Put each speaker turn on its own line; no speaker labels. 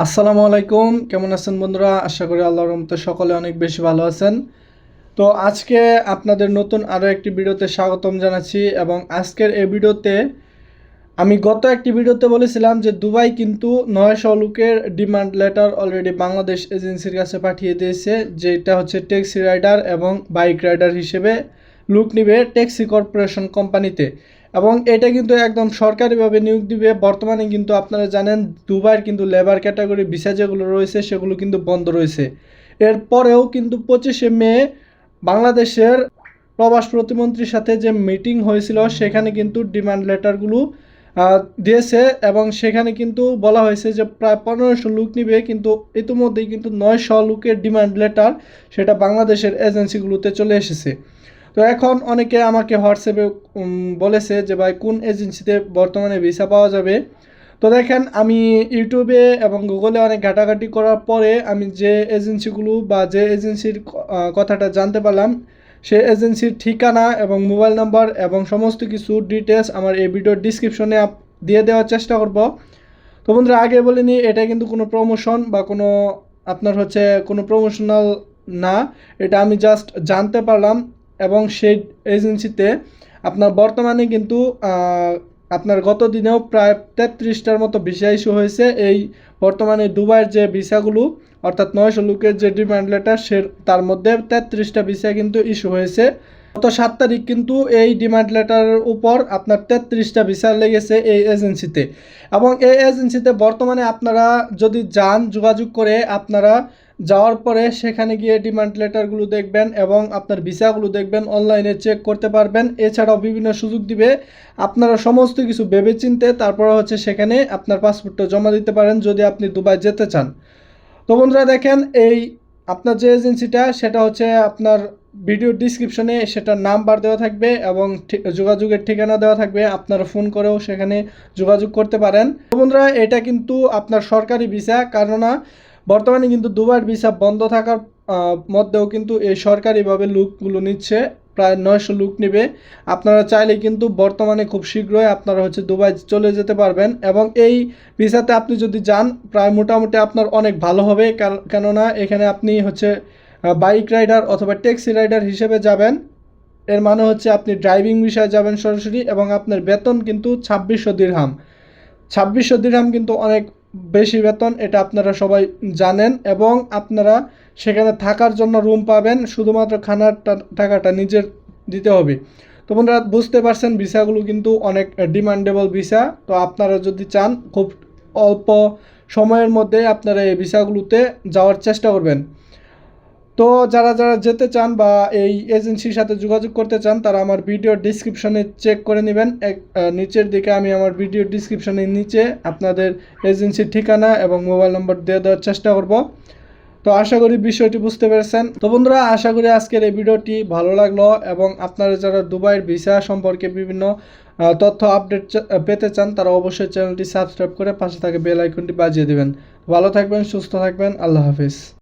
আসসালামু আলাইকুম, কেমন আছেন বন্ধুরা? আশা করি আল্লাহর রহমতে সকলে অনেক বেশি ভালো আছেন। তো আজকে আপনাদের নতুন আরও একটি ভিডিওতে স্বাগতম জানাচ্ছি। এবং আজকের এই ভিডিওতে আমি গত একটি ভিডিওতে বলেছিলাম যে দুবাই কিন্তু 900 লোকের ডিমান্ড লেটার অলরেডি বাংলাদেশ এজেন্সির কাছে পাঠিয়ে দিয়েছে, যেটা হচ্ছে ট্যাক্সি রাইডার এবং বাইক রাইডার হিসেবে লোক নিবে ট্যাক্সি কর্পোরেশন কোম্পানিতে। এবং এটা কিন্তু একদম সরকারিভাবে নিয়োগ দিবে। বর্তমানে কিন্তু আপনারা জানেন দুবাইয়ের কিন্তু লেবার ক্যাটাগরি ভিসা যেগুলো রয়েছে সেগুলো কিন্তু বন্ধ রয়েছে। এরপরেও কিন্তু 25শে মে বাংলাদেশের প্রবাস প্রতিমন্ত্রীর সাথে যে মিটিং হয়েছিল সেখানে কিন্তু ডিমান্ড লেটারগুলো দিয়েছে। এবং সেখানে কিন্তু বলা হয়েছে যে প্রায় 1500 লোক নিবে, কিন্তু ইতিমধ্যেই কিন্তু 900 লোকের ডিমান্ড লেটার সেটা বাংলাদেশের এজেন্সিগুলোতে চলে এসেছে। তো এখন অনেকে আমাকে হোয়াটসঅ্যাপে বলেছে যে ভাই কোন এজেন্সিতে বর্তমানে ভিসা পাওয়া যাবে। তো দেখেন, আমি ইউটিউবে এবং গুগলে অনেক ঘাটাঘাটি করার পরে আমি যে এজেন্সিগুলো বা যে এজেন্সির কথাটা জানতে পারলাম, সে এজেন্সির ঠিকানা এবং মোবাইল নাম্বার এবং সমস্ত কিছু ডিটেলস আমার এই ভিডিওর ডিসক্রিপশনে দিয়ে দেওয়ার চেষ্টা করব। তো বন্ধুরা, আগে বলে নিই, এটা কিন্তু কোনো প্রমোশন বা কোনো আপনার হচ্ছে কোনো প্রমোশনাল না। এটা আমি জাস্ট জানতে পারলাম। এবং সেই এজেন্সিতে আপনার বর্তমানে কিন্তু আপনার গত দিনেও প্রায় 33টার মতো ভিসা ইস্যু হয়েছে। এই বর্তমানে দুবাইয়ের যে ভিসাগুলো অর্থাৎ 900 লোকের যে ডিমান্ড লেটার তার মধ্যে 33টা ভিসা কিন্তু ইস্যু হয়েছে। গত 7 তারিখ কিন্তু এই ডিমান্ড লেটারের উপর আপনার 33টা ভিসা লেগেছে এই এজেন্সিতে। এবং এই এজেন্সিতে বর্তমানে আপনারা যদি যান, যোগাযোগ করে আপনারা যাওয়ার পরে সেখানে গিয়ে ডিমান্ড লেটারগুলো দেখবেন এবং আপনার ভিসাগুলো দেখবেন, অনলাইনে চেক করতে পারবেন। এছাড়াও বিভিন্ন সুযোগ দিবে, আপনারা সমস্ত কিছু ভেবেচিন্তে তারপর হচ্ছে সেখানে আপনার পাসপোর্টটা জমা দিতে পারেন যদি আপনি দুবাই যেতে চান। তো বন্ধুরা দেখেন, এই আপনার যে এজেন্সিটা সেটা হচ্ছে আপনার ভিডিও ডিসক্রিপশনে সেটার নাম্বার দেওয়া থাকবে এবং যোগাযোগের ঠিকানা দেওয়া থাকবে, আপনারা ফোন করেও সেখানে যোগাযোগ করতে পারেন। তো বন্ধুরা, এটা কিন্তু আপনার সরকারি ভিসা, কেননা বর্তমানে কিন্তু দুবার ভিসা বন্ধ থাকার মধ্যেও কিন্তু এই সরকারিভাবে লোকগুলো নিচ্ছে, প্রায় 900 লোক নেবে। আপনারা চাইলে কিন্তু বর্তমানে খুব শীঘ্রই আপনারা হচ্ছে দুবাই চলে যেতে পারবেন। এবং এই ভিসাতে আপনি যদি যান প্রায় মোটামুটি আপনার অনেক ভালো হবে, কেননা এখানে আপনি হচ্ছে বাইক রাইডার অথবা ট্যাক্সি রাইডার হিসেবে যাবেন। এর মানে হচ্ছে আপনি ড্রাইভিং বিষয়ে যাবেন সরাসরি, এবং আপনার বেতন কিন্তু 2600 দিরহাম। 2600 দিরহাম কিন্তু অনেক বেশি বেতন, এটা আপনারা সবাই জানেন। এবং আপনারা সেখানে থাকার জন্য রুম পাবেন, শুধুমাত্র খানার টাকাটা নিজের দিতে হবে। তো বন্ধুরা, বুঝতে পারছেন ভিসাগুলো কিন্তু অনেক ডিমান্ডেবল ভিসা। তো আপনারা যদি চান খুব অল্প সময়ের মধ্যে আপনারা এই ভিসাগুলোতে যাওয়ার চেষ্টা করবেন। তো যারা যারা যেতে চান বা এই এজেন্সির সাথে যোগাযোগ করতে চান তারা আমার ভিডিও ডিসক্রিপশনে চেক করে নেবেন। নিচের দিকে আমি আমার ভিডিও ডিসক্রিপশনের নিচে আপনাদের এজেন্সির ঠিকানা এবং মোবাইল নম্বর দিয়ে দেওয়ার চেষ্টা করব। তো আশা করি বিষয়টি বুঝতে পেরেছেন। তো বন্ধুরা, আশা করি আজকের এই ভিডিওটি ভালো লাগলো। এবং আপনারা যারা দুবাইয়ের ভিসা সম্পর্কে বিভিন্ন তথ্য আপডেট পেতে চান তারা অবশ্যই চ্যানেলটি সাবস্ক্রাইব করে পাশে থাকা বেল আইকনটি বাজিয়ে দেবেন। ভালো থাকবেন, সুস্থ থাকবেন, আল্লাহ হাফিজ।